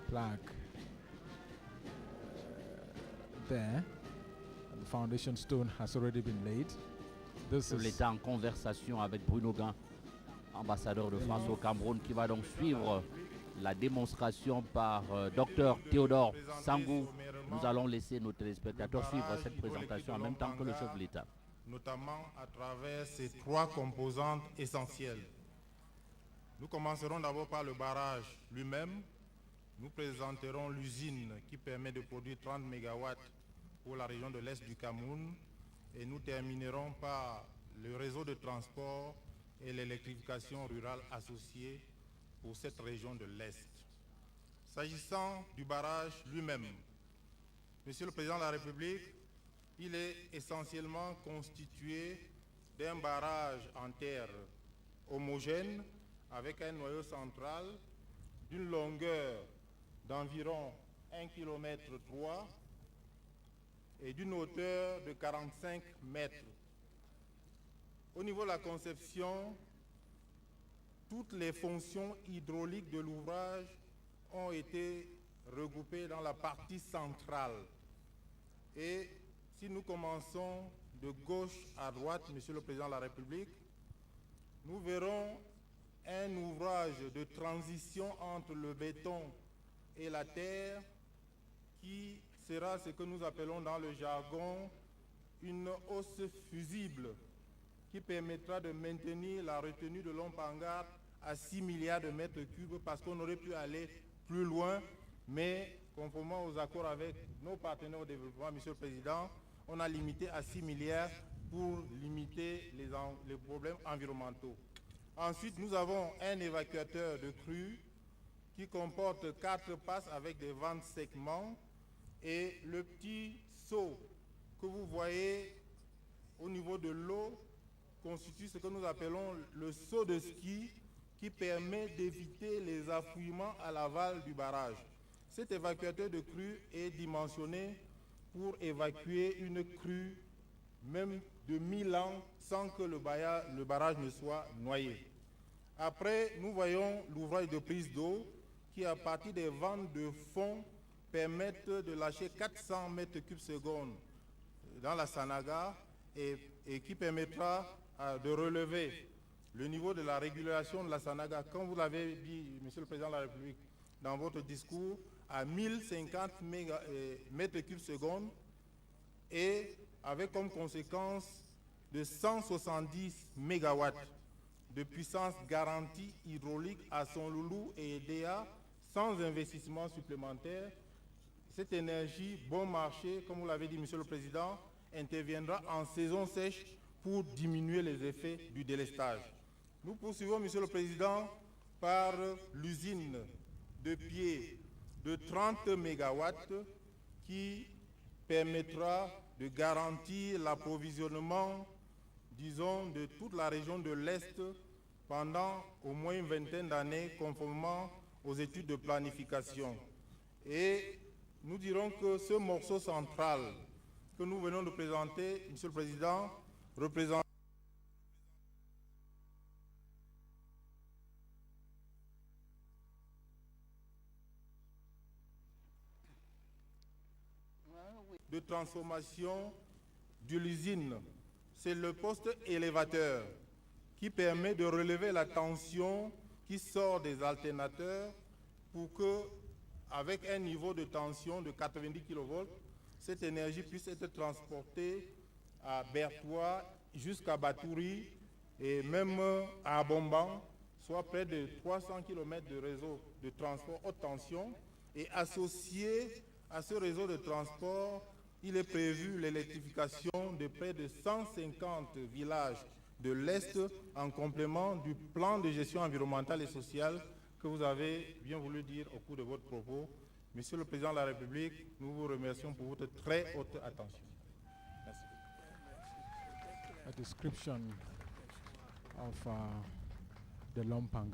plaque there. The foundation stone has already been laid. L'État en conversation avec Bruno Gant, ambassadeur de France au Cameroun, qui va donc suivre la démonstration par Dr Théodore Sangou. Nous allons laisser nos téléspectateurs suivre cette présentation en même temps que le chef de l'État. Notamment à travers ces trois composantes essentielles. Nous commencerons d'abord par le barrage lui-même. Nous présenterons l'usine qui permet de produire 30 MW pour la région de l'Est du Cameroun. Et nous terminerons par le réseau de transport et l'électrification rurale associée pour cette région de l'Est. S'agissant du barrage lui-même, Monsieur le Président de la République, il est essentiellement constitué d'un barrage en terre homogène avec un noyau central d'une longueur d'environ 1,3 km et d'une hauteur de 45 mètres. Au niveau de la conception, toutes les fonctions hydrauliques de l'ouvrage ont été regroupées dans la partie centrale. Et si nous commençons de gauche à droite, Monsieur le Président de la République, nous verrons un ouvrage de transition entre le béton et la terre qui sera ce que nous appelons dans le jargon une hausse fusible qui permettra de maintenir la retenue de Lompangar à 6 milliards de mètres cubes parce qu'on aurait pu aller plus loin, mais conformément aux accords avec nos partenaires au développement, Monsieur le Président, on a limité à 6 milliards pour limiter les problèmes environnementaux. Ensuite, nous avons un évacuateur de crue qui comporte 4 passes avec des vannes segments et le petit seau que vous voyez au niveau de l'eau constitue ce que nous appelons le seau de ski qui permet d'éviter les affouillements à l'aval du barrage. Cet évacuateur de crue est dimensionné pour évacuer une crue même de 1000 ans sans que le barrage ne soit noyé. Après, nous voyons l'ouvrage de prise d'eau qui, à partir des vannes de fond, permettent de lâcher 400 mètres cubes secondes dans la Sanaga et qui permettra de relever le niveau de la régulation de la Sanaga, comme vous l'avez dit, Monsieur le Président de la République, dans votre discours, à 1050 mètres cubes secondes et avec comme conséquence de 170 MW de puissance garantie hydraulique à Sonloulou et EDEA sans investissement supplémentaire. Cette énergie bon marché, comme vous l'avez dit, Monsieur le Président, interviendra en saison sèche pour diminuer les effets du délestage. Nous poursuivons, Monsieur le Président, par l'usine de pied de 30 MW qui permettra de garantir l'approvisionnement, disons, de toute la région de l'Est pendant au moins une vingtaine d'années, conformément aux études de planification. Et nous dirons que ce morceau central que nous venons de présenter, Monsieur le Président, représente de transformation de l'usine. C'est le poste élévateur qui permet de relever la tension qui sort des alternateurs pour que, avec un niveau de tension de 90 kV, cette énergie puisse être transportée à Bertois jusqu'à Batouri et même à Bomban, soit près de 300 km de réseau de transport haute tension. Et associé à ce réseau de transport, il est prévu l'électrification de près de 150 villages de l'Est en complément du plan de gestion environnementale et sociale que vous avez bien voulu dire au cours de votre propos. Monsieur le Président de la République, nous vous remercions pour votre très haute attention. Merci. A description of the Lompangar.